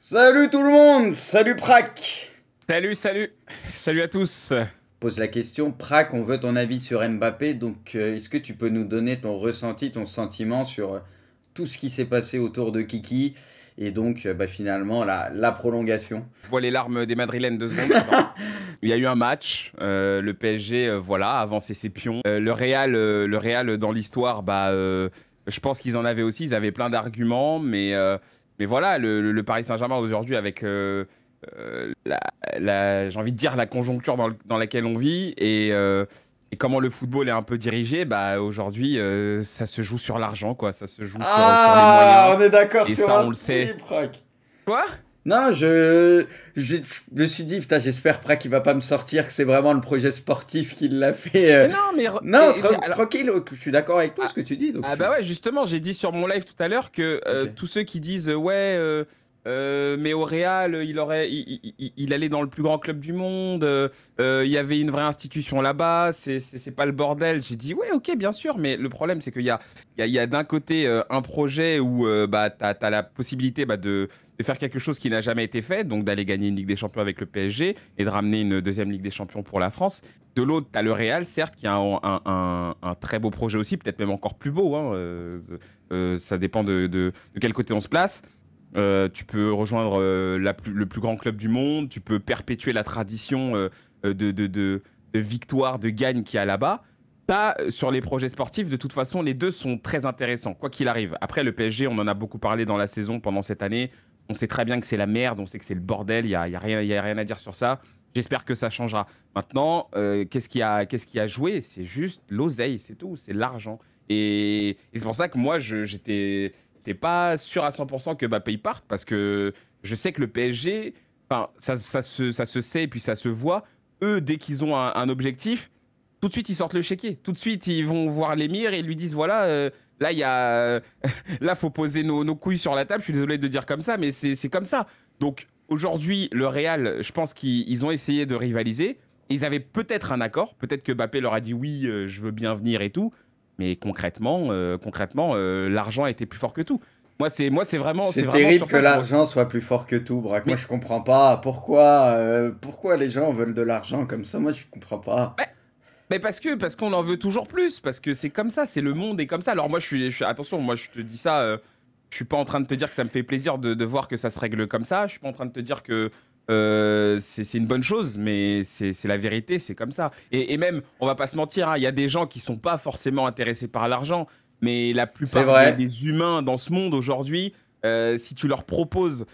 Salut tout le monde, salut Prac. Salut, salut, salut à tous. Pose la question, Prac, on veut ton avis sur Mbappé, donc est-ce que tu peux nous donner ton ressenti, ton sentiment sur tout ce qui s'est passé autour de Kiki et donc finalement la prolongation. Je vois les larmes des Madrilènes 2 secondes. Attends. Il y a eu un match, le PSG, voilà, a avancé ses pions. Le Real dans l'histoire, je pense qu'ils en avaient aussi, ils avaient plein d'arguments, mais voilà, le Paris Saint-Germain aujourd'hui avec j'ai envie de dire la conjoncture dans laquelle on vit et comment le football est un peu dirigé, bah aujourd'hui ça se joue sur l'argent, quoi, ça se joue sur les Ah, moyens on est d'accord et sur ça un on le prix, sait. Prac. Quoi? Non, je me suis dit, putain, j'espère Prac il va pas me sortir que c'est vraiment le projet sportif qui l'a fait. Mais non, mais Non, alors, tranquille, je suis d'accord avec toi ah, ce que tu dis. Donc ah bah ouais, justement, j'ai dit sur mon live tout à l'heure que Ok. tous ceux qui disent ouais, mais au Real, il allait dans le plus grand club du monde, il y avait une vraie institution là-bas, c'est pas le bordel. J'ai dit ouais, ok, bien sûr, mais le problème c'est qu'il y a d'un côté un projet où t'as la possibilité de faire quelque chose qui n'a jamais été fait, donc d'aller gagner une Ligue des Champions avec le PSG et de ramener une deuxième Ligue des Champions pour la France. De l'autre, tu as le Real, certes, qui a un très beau projet aussi, peut-être même encore plus beau, hein, ça dépend de quel côté on se place. Tu peux rejoindre le plus grand club du monde, tu peux perpétuer la tradition de victoire, de gagne qu'il y a là-bas. Sur les projets sportifs, de toute façon, les deux sont très intéressants, quoi qu'il arrive. Après, le PSG, on en a beaucoup parlé dans la saison pendant cette année. On sait très bien que c'est la merde, on sait que c'est le bordel, il y a rien à dire sur ça. J'espère que ça changera. Maintenant, qu'est-ce qui a joué? C'est juste l'oseille, c'est tout, c'est l'argent. Et c'est pour ça que moi, j'étais pas sûr à 100% que Mbappé y parte, parce que je sais que le PSG, enfin, ça se sait et puis ça se voit. Eux, dès qu'ils ont un objectif, tout de suite ils sortent le chéquier. Tout de suite ils vont voir l'émir et ils lui disent voilà, là il y a, là faut poser nos couilles sur la table. Je suis désolé de dire comme ça, mais c'est comme ça. Donc aujourd'hui le Real, je pense qu'ils ont essayé de rivaliser. Ils avaient peut-être un accord, peut-être que Mbappé leur a dit oui, je veux bien venir et tout. Mais concrètement, l'argent était plus fort que tout. Moi, c'est vraiment, c'est C'est vraiment terrible sur que ça. l'argent soit plus fort que tout, Braque. Moi, Mais, je comprends pas pourquoi les gens veulent de l'argent comme ça. Moi, je comprends pas. mais parce qu'on en veut toujours plus, parce que c'est comme ça, c'est le monde est comme ça. Alors moi, attention, moi je te dis ça, je suis pas en train de te dire que ça me fait plaisir de voir que ça se règle comme ça. Je suis pas en train de te dire que c'est une bonne chose, mais c'est la vérité, c'est comme ça. Et même, on va pas se mentir, hein, il y a des gens qui sont pas forcément intéressés par l'argent, mais la C'est plupart des, vrai. des humains dans ce monde aujourd'hui, si tu leur proposes,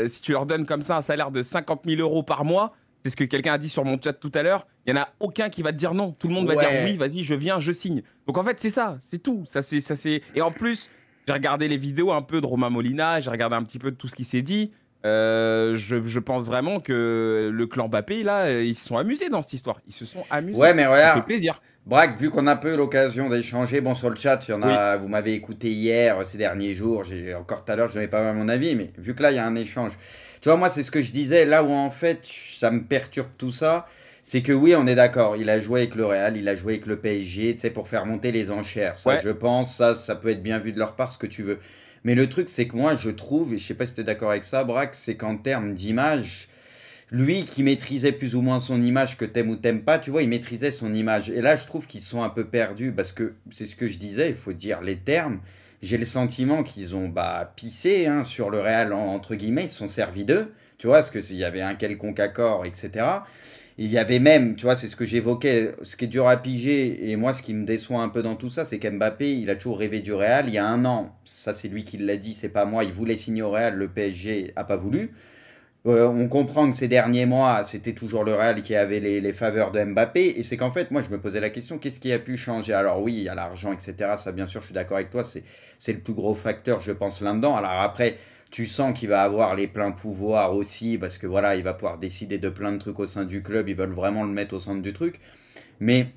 si tu leur donnes comme ça un salaire de 50 000 € par mois, c'est ce que quelqu'un a dit sur mon chat tout à l'heure. Il y en a aucun qui va te dire non. Tout le monde va dire oui, Ouais. vas-y, je viens, je signe. Donc en fait, c'est ça, c'est tout. Ça, c'est. Et en plus, j'ai regardé les vidéos un peu de Romain Molina, j'ai regardé un petit peu de tout ce qui s'est dit. Je pense vraiment que le clan Mbappé, là, ils se sont amusés dans cette histoire. Ils se sont Ouais, amusés. mais Ça fait regarde. plaisir. Braque, vu qu'on a peu l'occasion d'échanger, bon, sur le chat, il y en Oui. a, vous m'avez écouté hier, ces derniers jours, encore tout à l'heure, je donnais pas mal mon avis, mais vu que là, il y a un échange. Tu vois, moi, c'est ce que je disais, là où en fait, ça me perturbe tout ça, c'est que oui, on est d'accord, il a joué avec le Real, il a joué avec le PSG, tu sais, pour faire monter les enchères. Ça, Ouais. je pense, ça peut être bien vu de leur part, ce que tu veux. Mais le truc, c'est que moi, je trouve, et je sais pas si tu es d'accord avec ça, Braque, c'est qu'en termes d'image, lui qui maîtrisait plus ou moins son image, que t'aimes ou t'aimes pas, tu vois, il maîtrisait son image. Et là, je trouve qu'ils sont un peu perdus parce que c'est ce que je disais, il faut dire les termes. J'ai le sentiment qu'ils ont pissé hein, sur le Real, entre guillemets, ils se sont servis d'eux, tu vois, parce qu'il y avait un quelconque accord, etc. Il y avait même, tu vois, c'est ce que j'évoquais, ce qui est dur à piger, et moi, ce qui me déçoit un peu dans tout ça, c'est qu'Mbappé, il a toujours rêvé du Real. Il y a un an, ça c'est lui qui l'a dit, c'est pas moi, il voulait signer au Real, le PSG a pas voulu. On comprend que ces derniers mois, c'était toujours le Real qui avait les faveurs de Mbappé. Et c'est qu'en fait, moi, je me posais la question, qu'est-ce qui a pu changer? Alors oui, il y a l'argent, etc. Ça, bien sûr, je suis d'accord avec toi. C'est le plus gros facteur, je pense, là-dedans. Alors après, tu sens qu'il va avoir les pleins pouvoirs aussi, parce que voilà, il va pouvoir décider de plein de trucs au sein du club. Ils veulent vraiment le mettre au centre du truc. Mais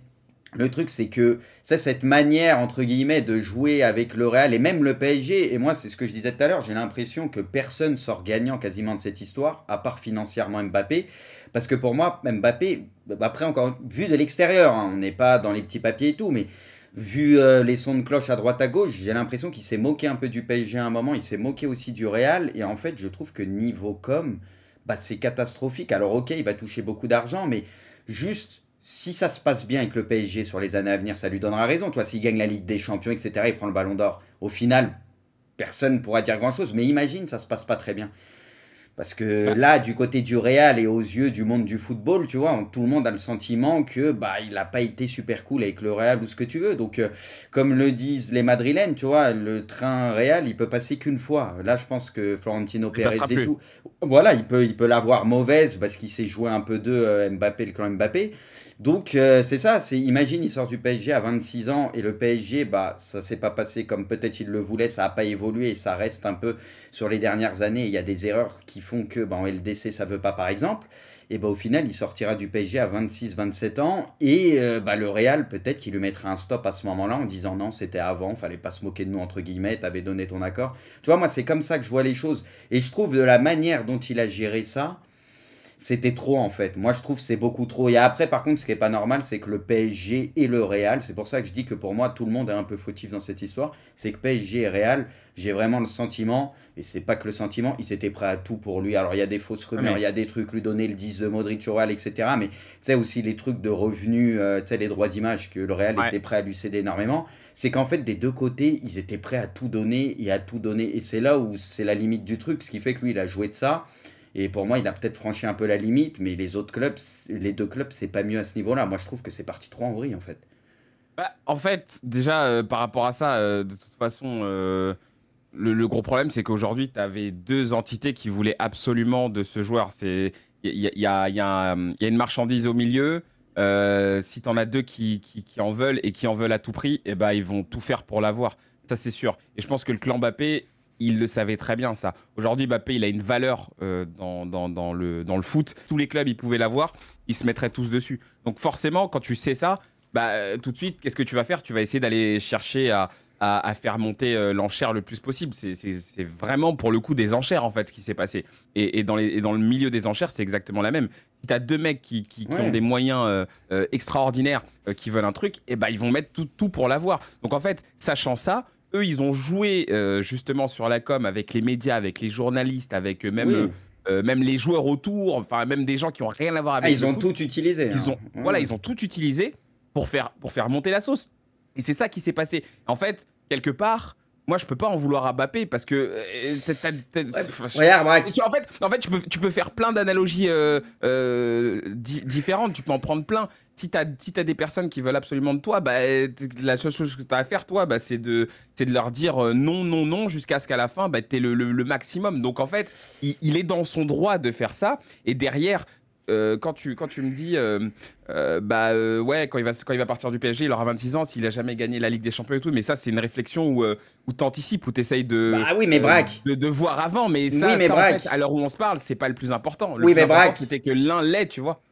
le truc, c'est que c'est cette manière, entre guillemets, de jouer avec le Real et même le PSG. Et moi, c'est ce que je disais tout à l'heure, j'ai l'impression que personne sort gagnant quasiment de cette histoire, à part financièrement Mbappé. Parce que pour moi, Mbappé, après encore, vu de l'extérieur, hein, on n'est pas dans les petits papiers et tout, mais vu les sons de cloche à droite à gauche, j'ai l'impression qu'il s'est moqué un peu du PSG à un moment, il s'est moqué aussi du Real, et en fait, je trouve que niveau com, bah, c'est catastrophique. Alors, ok, il va toucher beaucoup d'argent, mais juste, si ça se passe bien avec le PSG sur les années à venir, ça lui donnera raison. Tu vois, s'il gagne la Ligue des Champions, etc., il prend le Ballon d'Or. Au final, personne ne pourra dire grand-chose, mais imagine, ça se passe pas très bien. Parce que Bah, là, du côté du Real et aux yeux du monde du football, tu vois, tout le monde a le sentiment que bah il n'a pas été super cool avec le Real ou ce que tu veux. Donc, comme le disent les Madrilènes, tu vois, le train Real, il peut passer qu'une fois. Là, je pense que Florentino il passera Pérez et plus. tout, voilà, il peut l'avoir mauvaise parce qu'il s'est joué un peu de Mbappé, le clan Mbappé. Donc, c'est ça. Imagine, il sort du PSG à 26 ans et le PSG, bah, ça s'est pas passé comme peut-être il le voulait, ça n'a pas évolué et ça reste un peu sur les dernières années, il y a des erreurs qui font que bah, en LDC ça veut pas par exemple. Et bah, au final, il sortira du PSG à 26-27 ans et bah, le Real peut-être qu'il lui mettra un stop à ce moment-là en disant non, c'était avant, fallait pas se moquer de nous entre guillemets, t'avais donné ton accord. Tu vois, moi c'est comme ça que je vois les choses et je trouve de la manière dont il a géré ça, c'était trop en fait. Moi je trouve que c'est beaucoup trop. Et après par contre ce qui est pas normal c'est que le PSG et le Real, c'est pour ça que je dis que pour moi tout le monde est un peu fautif dans cette histoire, c'est que PSG et Real, j'ai vraiment le sentiment, et c'est pas que le sentiment, ils étaient prêts à tout pour lui. Alors il y a des fausses Ouais, rumeurs, il mais y a des trucs, lui donner le 10 de Modric au Real, etc. Mais tu sais aussi les trucs de revenus, tu sais les droits d'image que le Real ouais. était prêt à lui céder énormément. C'est qu'en fait des deux côtés ils étaient prêts à tout donner et à tout donner. Et c'est là où c'est la limite du truc, ce qui fait que lui il a joué de ça. Et pour moi, il a peut-être franchi un peu la limite, mais les autres clubs, les deux clubs, c'est pas mieux à ce niveau-là. Moi, je trouve que c'est parti trop en vrille, en fait. Bah, en fait, déjà, par rapport à ça, de toute façon, le gros problème, c'est qu'aujourd'hui, tu avais deux entités qui voulaient absolument de ce joueur. Il y a une marchandise au milieu. Si tu en as deux qui en veulent et qui en veulent à tout prix, eh ben, ils vont tout faire pour l'avoir. Ça, c'est sûr. Et je pense que le clan Mbappé, il le savait très bien, ça. Aujourd'hui, Mbappé, il a une valeur dans le foot. Tous les clubs, ils pouvaient l'avoir. Ils se mettraient tous dessus. Donc, forcément, quand tu sais ça, bah, tout de suite, qu'est-ce que tu vas faire? Tu vas essayer d'aller chercher à faire monter l'enchère le plus possible. C'est vraiment pour le coup des enchères en fait ce qui s'est passé. Et dans le milieu des enchères, c'est exactement la même. Si tu as deux mecs qui ont Ouais. des moyens extraordinaires qui veulent un truc, et ben ils vont mettre tout pour l'avoir. Donc en fait, sachant ça, eux, ils ont joué justement sur la com avec les médias, avec les journalistes, avec Oui. même les joueurs autour, enfin même des gens qui ont rien à voir Ah, avec ils le ont foot. tout utilisé, Ils hein. ont, Ouais, voilà, ouais. ils ont tout utilisé pour faire monter la sauce. Et c'est ça qui s'est passé. En fait, quelque part, moi, je peux pas en vouloir à Mbappé parce que Ouais, regarde, Braque. en fait, tu peux faire plein d'analogies différentes. Tu peux en prendre plein. Si t'as des personnes qui veulent absolument de toi, bah, la seule chose que tu as à faire, toi, bah, c'est de leur dire non, non, non, jusqu'à ce qu'à la fin, bah, tu aies le maximum. Donc, en fait, il est dans son droit de faire ça. Et derrière, quand tu me dis, ouais, quand il va partir du PSG, il aura 26 ans, s'il a jamais gagné la Ligue des Champions et tout, mais ça, c'est une réflexion où tu anticipes, où tu essayes de, Bah oui, mais Braque. de voir avant, mais Oui, mais en fait, Braque. à l'heure où on se parle, c'est pas le plus important. Le Oui, plus mais important, Braque. c'était que l'un l'est, tu vois.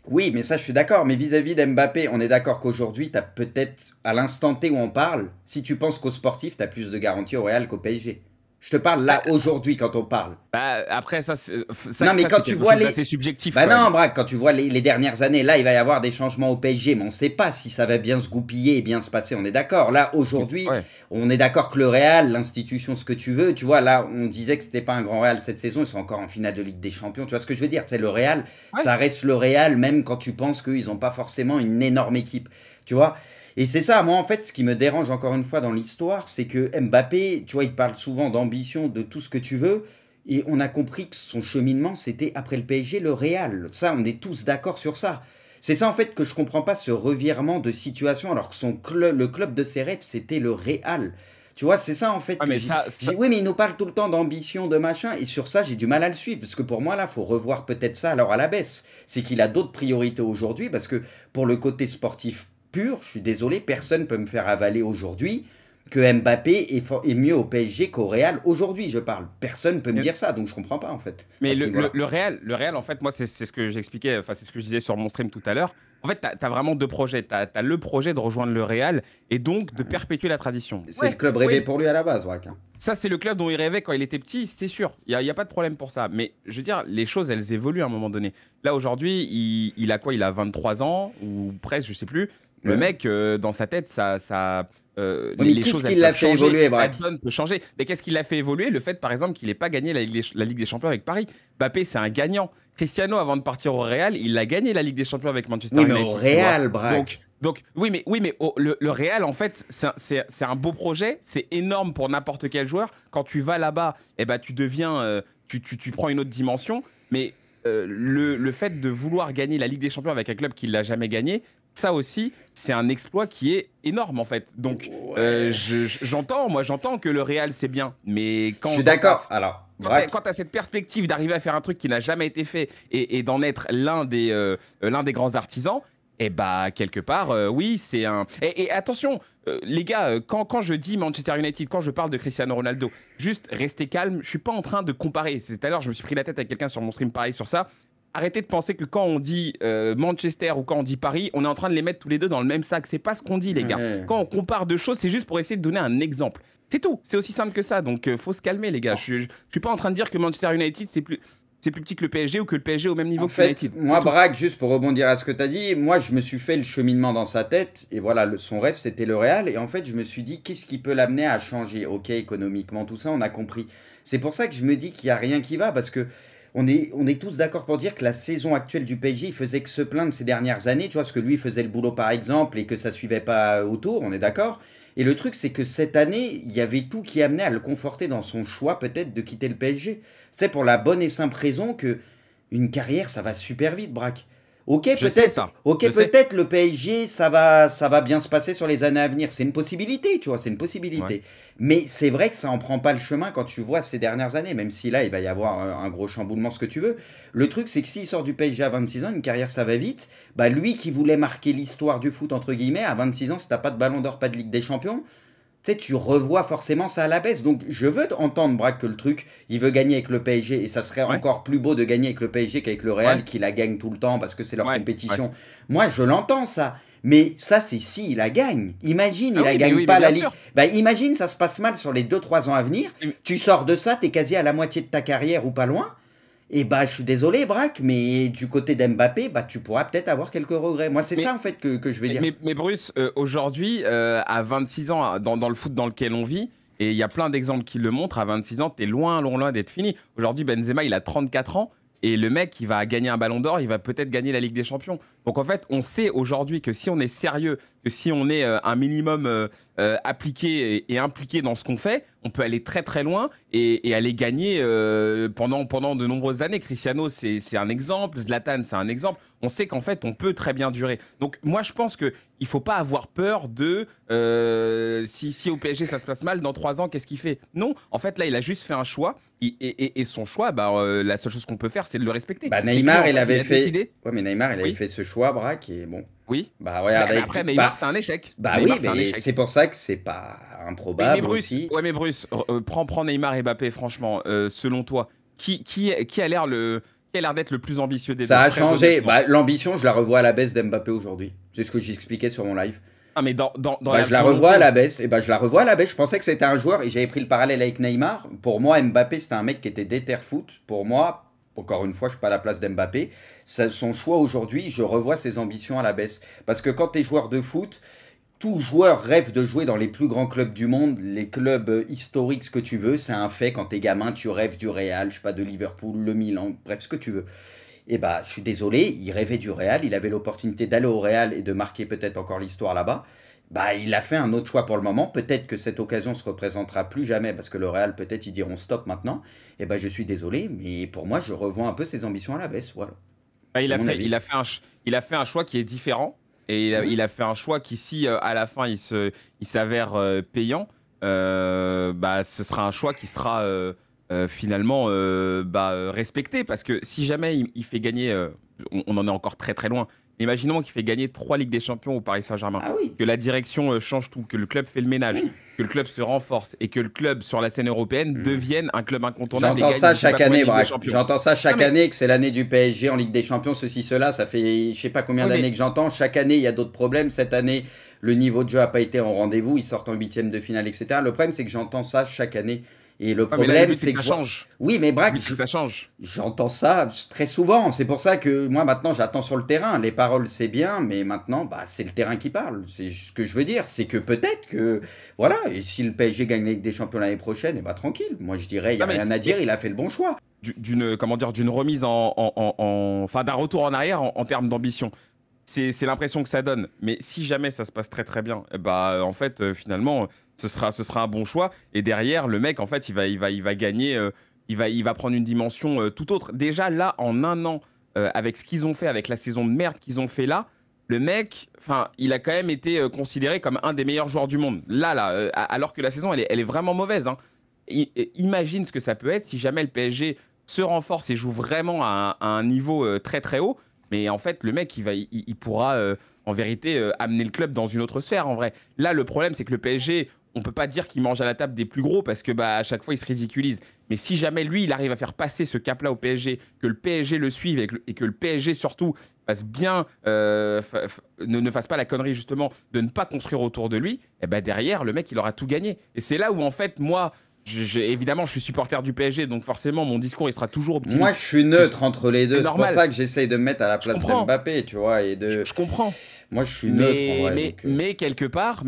Oui, mais ça, je suis d'accord. Mais vis-à-vis d'Mbappé, on est d'accord qu'aujourd'hui, tu as peut-être, à l'instant T où on parle, si tu penses qu'au sportif, tu as plus de garanties au Real qu'au PSG. Je te parle Bah, là, aujourd'hui, quand on parle. après, ça, Non, mais quand c'est tu quelque vois chose les. d'assez subjectif Bah quand même. non, Braque, quand tu vois les dernières années, là, il va y avoir des changements au PSG, mais on ne sait pas si ça va bien se goupiller et bien se passer. On est d'accord. Là, aujourd'hui, Ouais. on est d'accord que le Real, l'institution, ce que tu veux, tu vois, là, on disait que c'était pas un grand Real cette saison, ils sont encore en finale de Ligue des Champions. Tu vois ce que je veux dire? C'est le Real, Ouais. ça reste le Real, même quand tu penses qu'ils n'ont pas forcément une énorme équipe. Tu vois? Et c'est ça, moi en fait, ce qui me dérange encore une fois dans l'histoire, c'est que Mbappé, tu vois, il parle souvent d'ambition, de tout ce que tu veux, et on a compris que son cheminement, c'était après le PSG, le Real. Ça, on est tous d'accord sur ça. C'est ça en fait que je comprends pas, ce revirement de situation, alors que le club de ses rêves, c'était le Real. Tu vois, c'est ça en fait Ouais, que mais j'ai oui, mais il nous parle tout le temps d'ambition, de machin, et sur ça, j'ai du mal à le suivre, parce que pour moi, là, faut revoir peut-être ça alors à la baisse. C'est qu'il a d'autres priorités aujourd'hui, parce que pour le côté sportif pur, je suis désolé, personne peut me faire avaler aujourd'hui que Mbappé est mieux au PSG qu'au Real. Aujourd'hui, je parle. Personne peut me dire ça, donc je comprends pas en fait, à Mais ce niveau-là. le Real, en fait, moi, c'est ce que j'expliquais, enfin, c'est ce que je disais sur mon stream tout à l'heure. En fait, tu as vraiment deux projets. Tu as le projet de rejoindre le Real et donc de perpétuer la tradition. C'est le Ouais, club rêvé oui, pour lui à la base, Wack. ça, c'est le club dont il rêvait quand il était petit, c'est sûr. Il y a pas de problème pour ça. Mais je veux dire, les choses, elles évoluent à un moment donné. Là, aujourd'hui, il a quoi? Il a 23 ans, ou presque, je sais plus. Le Ouais. mec, dans sa tête, Oui, mais les qu'est-ce choses, qui elles l'a peuvent fait changer, évoluer, la Braque? donne peut changer. Mais qu'est-ce qui l'a fait évoluer? Le fait, par exemple, qu'il n'ait pas gagné la Ligue des Champions avec Paris. Mbappé, c'est un gagnant. Cristiano, avant de partir au Real, il a gagné la Ligue des Champions avec Manchester Oui, mais au United, tu vois. Real, Braque. Donc oui, mais le Real, en fait, c'est un beau projet. C'est énorme pour n'importe quel joueur. Quand tu vas là-bas, eh ben, tu deviens, tu prends une autre dimension. Mais le fait de vouloir gagner la Ligue des Champions avec un club qui l'a jamais gagné, ça aussi, c'est un exploit qui est énorme en fait. Donc, Ouais. j'entends que le Real c'est bien, mais Je suis d'accord. Alors, Braque, quand tu as cette perspective d'arriver à faire un truc qui n'a jamais été fait et d'en être l'un des grands artisans, et bah quelque part, oui, c'est un. Et attention, les gars, quand je dis Manchester United, quand je parle de Cristiano Ronaldo, juste restez calme. Je suis pas en train de comparer. C'est tout à l'heure, je me suis pris la tête avec quelqu'un sur mon stream pareil sur ça. Arrêtez de penser que quand on dit Manchester ou quand on dit Paris, on est en train de les mettre tous les deux dans le même sac. C'est pas ce qu'on dit, les gars. ouais. Quand on compare deux choses, c'est juste pour essayer de donner un exemple. C'est tout. C'est aussi simple que ça. Donc, faut se calmer, les gars. Je suis pas en train de dire que Manchester United, c'est plus petit que le PSG ou que le PSG est au même niveau En que fait, United. moi, Braque, juste pour rebondir à ce que tu as dit, moi, je me suis fait le cheminement dans sa tête. Et voilà, son rêve, c'était le Real. Et en fait, je me suis dit, qu'est-ce qui peut l'amener à changer? Ok, économiquement, tout ça, on a compris. C'est pour ça que je me dis qu'il n'y a rien qui va. Parce que on est tous d'accord pour dire que la saison actuelle du PSG, il faisait que se plaindre ces dernières années. Tu vois, parce que lui, il faisait le boulot, par exemple, et que ça suivait pas autour. On est d'accord? Et le truc, c'est que cette année, il y avait tout qui amenait à le conforter dans son choix, peut-être, de quitter le PSG. C'est pour la bonne et simple raison que une carrière, ça va super vite, Braque. Je sais ça. Ok, Je sais. peut-être le PSG, ça va bien se passer sur les années à venir. C'est une possibilité, tu vois, c'est une Ouais. possibilité. Mais c'est vrai que ça en prend pas le chemin quand tu vois ces dernières années, même si là, il va y avoir un gros chamboulement, ce que tu veux. Le truc, c'est que s'il sort du PSG à 26 ans, une carrière, ça va vite. Bah, lui qui voulait marquer l'histoire du foot, entre guillemets, à 26 ans, si t'as pas de ballon d'or, pas de Ligue des Champions, tu sais, tu revois forcément ça à la baisse. Donc, je veux entendre, Braque, que le truc, il veut gagner avec le PSG. Et ça serait Ouais. encore plus beau de gagner avec le PSG qu'avec le Ouais. Real, qui la gagne tout le temps parce que c'est leur Ouais. Ouais. compétition. Moi, je l'entends, ça. Mais ça, c'est si il la gagne. Imagine, il Ah la oui, mais gagne oui, pas mais la bien Ligue. sûr. Bah, imagine, ça se passe mal sur les 2 3 ans à venir. Tu sors de ça, t'es quasi à la moitié de ta carrière ou pas loin. Et bah, je suis désolé, Braque, mais du côté d'Mbappé, bah, tu pourras peut-être avoir quelques regrets. Moi, c'est Mais ça, en fait, que je veux dire. mais Bruce, aujourd'hui, à 26 ans, dans le foot dans lequel on vit, et il y a plein d'exemples qui le montrent, à 26 ans, t'es loin, loin, loin d'être fini. Aujourd'hui, Benzema, il a 34 ans, et le mec, il va gagner un ballon d'or, il va peut-être gagner la Ligue des Champions. Donc en fait, on sait aujourd'hui que si on est sérieux, que si on est un minimum appliqué et impliqué dans ce qu'on fait, on peut aller très très loin et aller gagner pendant de nombreuses années. Cristiano, c'est un exemple, Zlatan, c'est un exemple. On sait qu'en fait, on peut très bien durer. Donc moi, je pense qu'il ne faut pas avoir peur de si au PSG ça se passe mal, dans 3 ans, qu'est-ce qu'il fait? Non, en fait, là, il a juste fait un choix. Et son choix, bah, la seule chose qu'on peut faire, c'est de le respecter. Bah, C'est que lui, en Neymar, il fait, il avait a fait. décidé. Ouais, mais Neymar, il avait Oui, fait ce choix, Braque, et bon. oui. Bah, regarde, Mais avec. après, Bah, Neymar, c'est un échec. bah oui, Neymar, c'est un mais échec. c'est pour ça que c'est pas Mais improbable Bruce, aussi. ouais, mais Bruce, prends Neymar et Mbappé, franchement, selon toi, qui a l'air d'être le plus ambitieux des deux, Ça a très changé. honnêtement? Bah, l'ambition, je la revois à la baisse d'Mbappé aujourd'hui. C'est ce que j'expliquais sur mon live. Ah, mais dans Bah, la je la revois à volonté. la baisse. Et bah, je la revois à la baisse. Je pensais que c'était un joueur et j'avais pris le parallèle avec Neymar. Pour moi, Mbappé, c'était un mec qui était déter foot. Pour moi, encore une fois, je suis pas à la place d'Mbappé. Son choix aujourd'hui, je revois ses ambitions à la baisse. Parce que quand tu es joueur de foot, tout joueur rêve de jouer dans les plus grands clubs du monde, les clubs historiques, ce que tu veux. C'est un fait. Quand t'es gamin, tu rêves du Real, je sais pas, de Liverpool, le Milan, bref, ce que tu veux. Et bah, je suis désolé, il rêvait du Real, il avait l'opportunité d'aller au Real et de marquer peut-être encore l'histoire là-bas. Bah, il a fait un autre choix pour le moment. Peut-être que cette occasion se représentera plus jamais parce que le Real, peut-être, ils diront stop maintenant. Et bah, je suis désolé, mais pour moi, je revois un peu ses ambitions à la baisse. Voilà, Bah, c'est mon avis. il a fait un choix qui est différent. Et Ouais. il a fait un choix qui, si à la fin il s'avère payant, bah, ce sera un choix qui sera finalement respecté. Parce que si jamais il fait gagner, on en est encore très très loin, imaginons qu'il fait gagner 3 Ligues des Champions au Paris Saint-Germain, Ah oui, que la direction change tout, que le club fait le ménage, oui. que le club se renforce et que le club sur la scène européenne Hmm. devienne un club incontournable et J'entends gagne ça je sais pas chaque combien de année, Ligues des Braque. Champions. J'entends ça Non chaque mais, année que c'est l'année du PSG en Ligue des Champions, ceci, cela. Ça fait je sais pas combien oui, d'années mais que j'entends. Chaque année, il y a d'autres problèmes. Cette année, le niveau de jeu n'a pas été en rendez-vous. Ils sortent en huitième de finale, etc. Le problème, c'est que j'entends ça chaque année. Et le Ah, mais là, le problème, but, c'est c'est que que ça change. oui, mais Le Braque, but, c'est que ça change. j'entends ça très souvent. C'est pour ça que moi, maintenant, j'attends sur le terrain. Les paroles, c'est bien, mais maintenant, bah, c'est le terrain qui parle. C'est ce que je veux dire. C'est que peut-être que, voilà, et si le PSG gagne la Ligue des Champions l'année prochaine, et bah tranquille. Moi, je dirais, il n'y a Non, rien à dire, il a fait le bon choix. comment dire, d'une remise enfin, d'un retour en arrière en termes d'ambition. C'est l'impression que ça donne. Mais si jamais ça se passe très très bien, bah en fait finalement ce sera un bon choix. Et derrière le mec en fait il va gagner, il va prendre une dimension tout autre. Déjà là en un an avec ce qu'ils ont fait, avec la saison de merde qu'ils ont fait là, le mec, enfin il a quand même été considéré comme un des meilleurs joueurs du monde. Là alors que la saison elle est vraiment mauvaise. Hein. Imagine ce que ça peut être si jamais le PSG se renforce et joue vraiment à un niveau très très haut. Mais en fait, le mec, il pourra en vérité amener le club dans une autre sphère en vrai. Là, le problème, c'est que le PSG, on peut pas dire qu'il mange à la table des plus gros parce que bah, à chaque fois, il se ridiculise. Mais si jamais lui, il arrive à faire passer ce cap-là au PSG, que le PSG le suive et que le PSG surtout fasse bien, ne fasse pas la connerie justement de ne pas construire autour de lui, et ben derrière, le mec, il aura tout gagné. Et c'est là où en fait, moi, évidemment, je suis supporter du PSG, donc forcément, mon discours, il sera toujours Moi, optimiste. je suis neutre entre les C'est deux. C'est pour normal. ça que j'essaye de me mettre à la Je place de comprends. Mbappé, tu vois, et Je, de. je comprends. Moi, je suis neutre en vrai. Mais quelque part,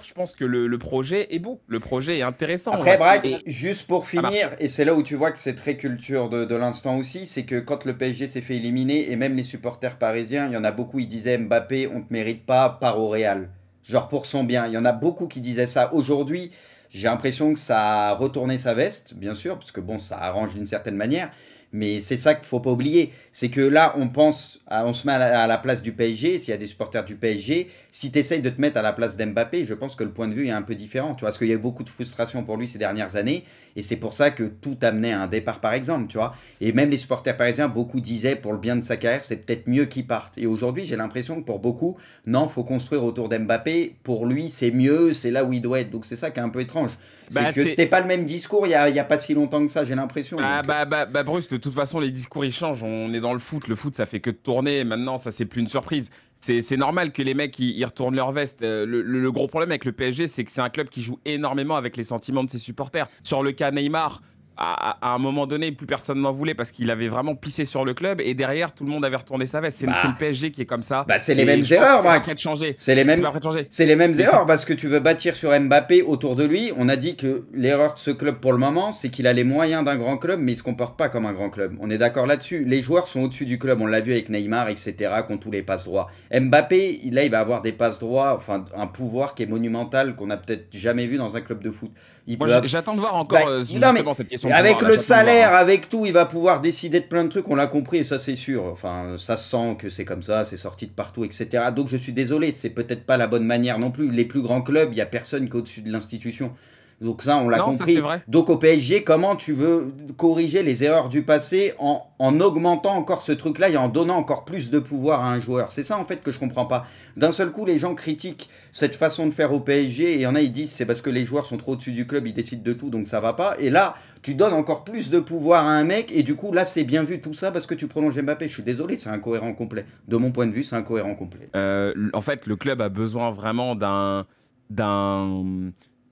je pense que le projet est beau. Le projet est intéressant en Après, vrai. Braque, Et juste pour ça marche. finir, et c'est là où tu vois que c'est très culture de l'instant aussi, c'est que quand le PSG s'est fait éliminer, et même les supporters parisiens, il y en a beaucoup, ils disaient Mbappé, on te mérite pas, part au Real. Genre pour son bien. Il y en a beaucoup qui disaient ça. Aujourd'hui, j'ai l'impression que ça a retourné sa veste, bien sûr, parce que bon, ça arrange d'une certaine manière. Mais c'est ça qu'il faut pas oublier. C'est que là, on se met à la place du PSG, s'il y a des supporters du PSG. Si tu essayes de te mettre à la place d'Mbappé, je pense que le point de vue est un peu différent. Tu vois, parce qu'il y a eu beaucoup de frustration pour lui ces dernières années. Et c'est pour ça que tout amenait à un départ, par exemple, tu vois. Et même les supporters parisiens, beaucoup disaient, pour le bien de sa carrière, c'est peut-être mieux qu'il parte. Et aujourd'hui, j'ai l'impression que pour beaucoup, non, faut construire autour d'Mbappé. Pour lui, c'est mieux, c'est là où il doit être. Donc c'est ça qui est un peu étrange. C'est Bah, que c'était pas le même discours il y a pas si longtemps que ça, j'ai l'impression. Donc, Bruce, de toute façon, les discours ils changent. On est dans le foot. Le foot, ça fait que de tourner. Maintenant, ça, c'est plus une surprise. C'est normal que les mecs ils retournent leur veste. Le gros problème avec le PSG, c'est que c'est un club qui joue énormément avec les sentiments de ses supporters. Sur le cas Neymar, à un moment donné, plus personne n'en voulait parce qu'il avait vraiment pissé sur le club et derrière, tout le monde avait retourné sa veste. C'est le bah, PSG qui est comme ça. c'est les Et mêmes je pense que erreurs, c'est pas Braque. prêt de changer. C'est les C'est mêmes, pas prêt de changer. c'est les mêmes Mais c'est erreurs parce que tu veux bâtir sur Mbappé autour de lui. On a dit que l'erreur de ce club pour le moment, c'est qu'il a les moyens d'un grand club, mais il se comporte pas comme un grand club. On est d'accord là-dessus. Les joueurs sont au-dessus du club. On l'a vu avec Neymar, etc., qui ont tous les passes droits. Mbappé, là, il va avoir des passes droits, enfin, un pouvoir qui est monumental qu'on a peut-être jamais vu dans un club de foot. Il moi, peut, j'attends de voir bah, encore non, mais justement cette question de avec pouvoir. Là, le j'attends de voir. salaire, Hein. avec tout, il va pouvoir décider de plein de trucs, on l'a compris, et ça c'est sûr. Enfin, ça se sent que c'est comme ça, c'est sorti de partout, etc. Donc je suis désolé, c'est peut-être pas la bonne manière non plus. Les plus grands clubs, il n'y a personne qui est au-dessus de l'institution. Donc ça, on l'a Non, ça c'est compris. vrai. Donc au PSG, comment tu veux corriger les erreurs du passé en augmentant encore ce truc-là et en donnant encore plus de pouvoir à un joueur? C'est ça en fait que je comprends pas. D'un seul coup, les gens critiquent cette façon de faire au PSG et il y en a, ils disent c'est parce que les joueurs sont trop au-dessus du club, ils décident de tout, donc ça va pas. Et là, tu donnes encore plus de pouvoir à un mec et du coup, là, c'est bien vu tout ça parce que tu prolonges Mbappé. Je suis désolé, c'est incohérent complet. De mon point de vue, c'est incohérent complet. En fait, le club a besoin vraiment d'un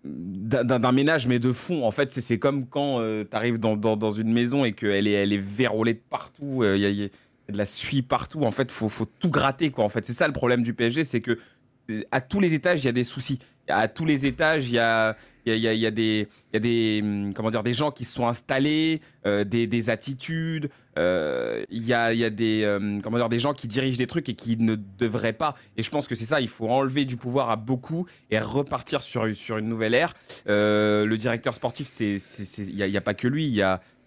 d'un ménage, mais de fond. En fait, c'est comme quand tu arrives dans une maison et qu'elle est verrouillée de partout, il y a de la suie partout. En fait, faut tout gratter, quoi. En fait, c'est ça le problème du PSG, c'est que à tous les étages, il y a des soucis. À tous les étages, il y a des comment dire, des gens qui se sont installés, des attitudes. Il y a comment dire, des gens qui dirigent des trucs et qui ne devraient pas. Et je pense que c'est ça, il faut enlever du pouvoir à beaucoup et repartir sur une nouvelle ère. Le directeur sportif, il y a pas que lui,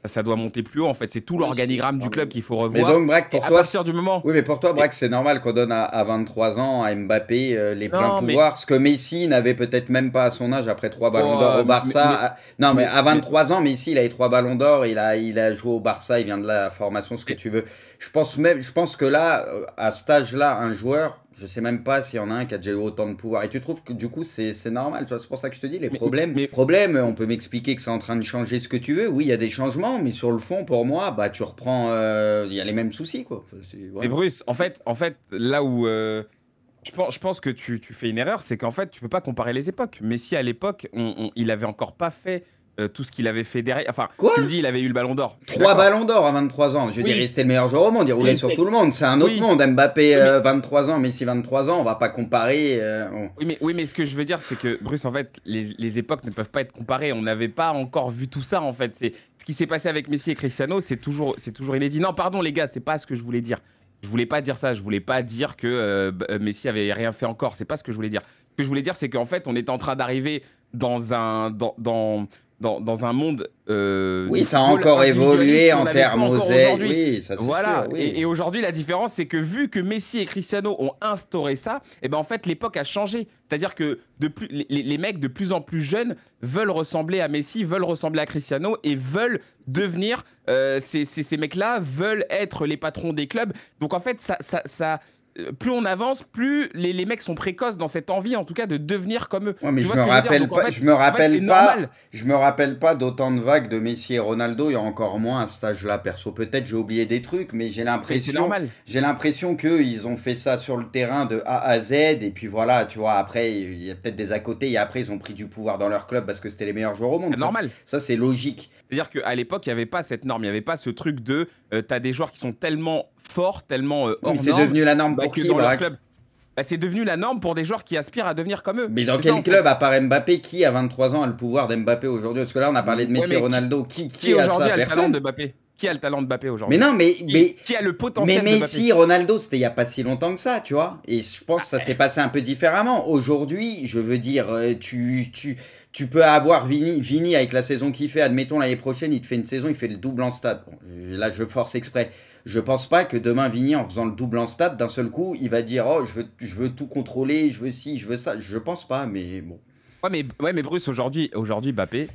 ça doit monter plus haut. En fait, c'est tout Oui, l'organigramme non, du club qu'il faut mais revoir. donc, Braque, Et pour à toi, partir du moment... oui, mais pour toi, et- Braque, c'est normal qu'on donne à 23 ans à Mbappé les pleins Non, mais... pouvoirs, ce que Messi n'avait peut-être même pas à son âge après 3 ballons d'or Oh, au Barça. Non, mais à mais- 23 ans, Messi, il a eu 3 ballons d'or, il a joué au Barça, il vient de la formation, ce que mais- tu veux. Je pense que là, à cet âge-là, un joueur, je sais même pas s'il y en a un qui a déjà eu autant de pouvoir. Et tu trouves que du coup, c'est normal, tu vois, c'est pour ça que je te dis, les mais, mais, problèmes, on peut m'expliquer que c'est en train de changer ce que tu veux. Oui, il y a des changements, mais sur le fond, pour moi, bah, tu reprends, il y a les mêmes soucis, quoi. Enfin, mais voilà. Bruce, en fait, là où je pense que tu fais une erreur, c'est qu'en fait, tu peux pas comparer les époques. Messi, à l'époque, il avait encore pas fait tout ce qu'il avait fait derrière. Enfin, Quoi? tu me dis, il avait eu le ballon d'or. Je suis 3 d'accord. ballons d'or à 23 ans. Je veux Oui. dire, c'était le meilleur joueur au monde. Il roulait Oui, sur tout le monde. C'est un autre oui. monde. Mbappé, Oui, mais- 23 ans, Messi, 23 ans. On va pas comparer. Oui, mais ce que je veux dire, c'est que, Bruce, en fait, les époques ne peuvent pas être comparées. On n'avait pas encore vu tout ça, en fait. Ce qui s'est passé avec Messi et Cristiano, c'est toujours inédit. Non, pardon, les gars, c'est pas ce que je voulais dire. Je voulais pas dire ça. Je voulais pas dire que Messi avait rien fait encore. C'est pas ce que je voulais dire. Ce que je voulais dire, c'est qu'en fait, on est en train d'arriver dans dans un monde Oui, du ça a football encore individualiste évolué qu'on en n'avait pas termes encore oseille. aujourd'hui. Oui, ça c'est Voilà. sûr. Oui. Et aujourd'hui, la différence, c'est que vu que Messi et Cristiano ont instauré ça, et ben en fait, l'époque a changé. C'est-à-dire que les mecs de plus en plus jeunes veulent ressembler à Messi, veulent ressembler à Cristiano et veulent devenir ces mecs-là veulent être les patrons des clubs. Donc en fait, plus on avance, plus les mecs sont précoces dans cette envie, en tout cas, de devenir comme eux. Ouais, mais Tu je vois me ce que je veux dire? rappelle Donc, en pas, fait, je me rappelle c'est pas, normal. je me rappelle pas d'autant de vagues de Messi et Ronaldo. Il y a encore moins à cet âge-là, perso. Peut-être j'ai oublié des trucs, mais C'est l'impression, normal. j'ai l'impression que ils ont fait ça sur le terrain de A à Z. Et puis voilà, tu vois. Après, il y a peut-être des à côté. Et après, ils ont pris du pouvoir dans leur club parce que c'était les meilleurs joueurs au monde. C'est normal. Ça c'est logique. C'est-à-dire qu'à l'époque, il n'y avait pas cette norme, il n'y avait pas ce truc de t'as des joueurs qui sont tellement forts, tellement hors Mais c'est norme, devenu la norme bah, pour que qui, dans leur Braque? club, bah, c'est devenu la norme pour des joueurs qui aspirent à devenir comme eux. Mais dans C'est ça, quel en fait. club, à part Mbappé, qui à 23 ans a le pouvoir d'Mbappé aujourd'hui? Parce que là, on a parlé de Ouais, Messi mais et Ronaldo. Qui Qui a aujourd'hui ça? a le talent Personne. de Mbappé? Qui a le talent de Mbappé Mais aujourd'hui? non, Qui a le mais potentiel de Messi, Mbappé? Ronaldo, c'était il n'y a pas si longtemps que ça, tu vois. Et je pense que ça s'est passé un peu différemment. Aujourd'hui, je veux dire, tu peux avoir Vini avec la saison qu'il fait. Admettons, l'année prochaine, il te fait une saison, il fait le double en stade. Bon, là, je force exprès. Je pense pas que demain, Vini, en faisant le double en stade, d'un seul coup, il va dire, oh, je veux tout contrôler, je veux ci, je veux ça. Je pense pas, mais bon. Ouais, mais Bruce, aujourd'hui, Mbappé,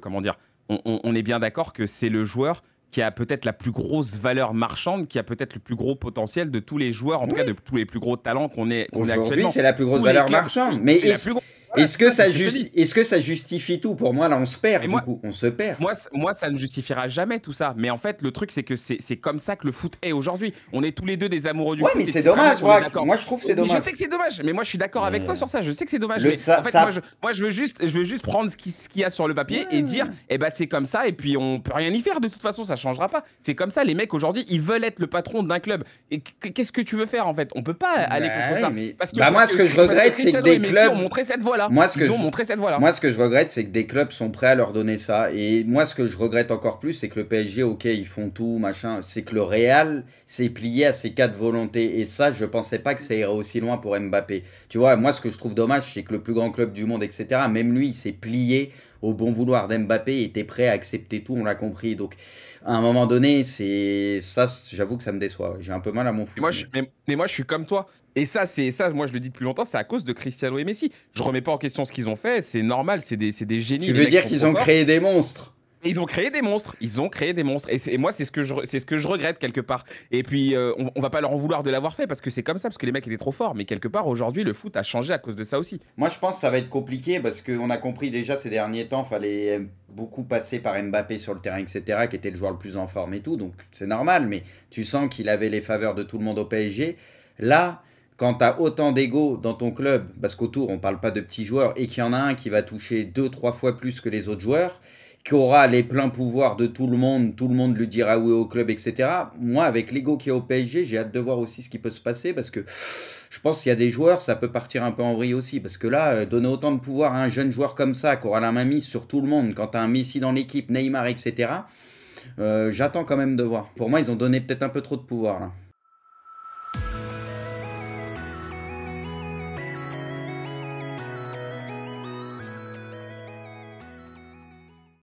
comment dire, on est bien d'accord que c'est le joueur qui a peut-être la plus grosse valeur marchande, qui a peut-être le plus gros potentiel de tous les joueurs, en tout cas de tous les plus gros talents qu'on ait Aujourd'hui, actuellement. c'est la plus grosse Tous les valeur clubs, marchande. Mais c'est la plus grosse. Voilà, est-ce que c'est ce que je te dis. est-ce que ça justifie tout? Pour moi, là, on se perd, Et du moi, coup. On se perd. Moi, ça ne justifiera jamais tout ça. Mais en fait, le truc, c'est que c'est comme ça que le foot est aujourd'hui. On est tous les deux des amoureux du Ouais, foot. mais et c'est très bien dommage, qu'on est Braque. d'accord. Moi, je trouve que c'est Mais dommage. je sais que c'est dommage. Mais moi, je suis d'accord avec toi sur ça. Je sais que c'est dommage. Le- Mais ça- en fait, ça- je veux juste prendre ce qu'il y a sur le papier et dire, eh ben, c'est comme ça. Et puis, on peut rien y faire. De toute façon, ça changera pas. C'est comme ça. Les mecs, aujourd'hui, ils veulent être le patron d'un club. Et qu'est-ce que tu veux faire, en fait? On peut pas aller contre ça. mais- Parce Bah, moi, ce que je regrette, c'est que Cristiano des et Messi clubs- ont montré cette voie-là. Moi, ce que Ils ont je- montré cette voie-là. Moi, ce que je regrette, c'est que des clubs sont prêts à leur donner ça. Et moi, ce que je regrette encore plus, c'est que le PSG, ok, ils font tout, machin. C'est que le Real s'est plié à ses quatre volontés. Et ça, je pensais pas que ça irait aussi loin pour Mbappé. Tu vois, moi, ce que je trouve dommage, c'est que le plus grand club du monde, etc., même lui, il s'est plié au bon vouloir d'Mbappé et était prêt à accepter tout, on l'a compris. Donc, à un moment donné, c'est ça, j'avoue que ça me déçoit. J'ai un peu mal à mon foot. Mais moi, je suis comme toi. Et ça, moi, je le dis depuis longtemps, c'est à cause de Cristiano et Messi. Je remets pas en question ce qu'ils ont fait, c'est normal, c'est des génies. Tu les veux mecs dire sont qu'ils trop ont forts. créé des monstres? Et ils ont créé des monstres. Ils ont créé des monstres. Et moi, c'est ce que je regrette quelque part. Et puis, on va pas leur en vouloir de l'avoir fait parce que c'est comme ça, parce que les mecs étaient trop forts. Mais quelque part, aujourd'hui, le foot a changé à cause de ça aussi. Moi, je pense que ça va être compliqué parce qu'on a compris déjà ces derniers temps, fallait beaucoup passer par Mbappé sur le terrain, etc., qui était le joueur le plus en forme et tout. Donc, c'est normal, mais tu sens qu'il avait les faveurs de tout le monde au PSG. Là, quand tu as autant d'ego dans ton club, parce qu'autour, on parle pas de petits joueurs, et qu'il y en a un qui va toucher 2-3 fois plus que les autres joueurs, qui aura les pleins pouvoirs de tout le monde lui dira oui au club, etc. Moi, avec l'ego qu'il y a au PSG, j'ai hâte de voir aussi ce qui peut se passer, parce que je pense qu'il y a des joueurs, ça peut partir un peu en vrille aussi, parce que là, donner autant de pouvoir à un jeune joueur comme ça, qui aura la main mise sur tout le monde, quand tu as un Messi dans l'équipe, Neymar, etc., j'attends quand même de voir. Pour moi, ils ont donné peut-être un peu trop de pouvoir, là.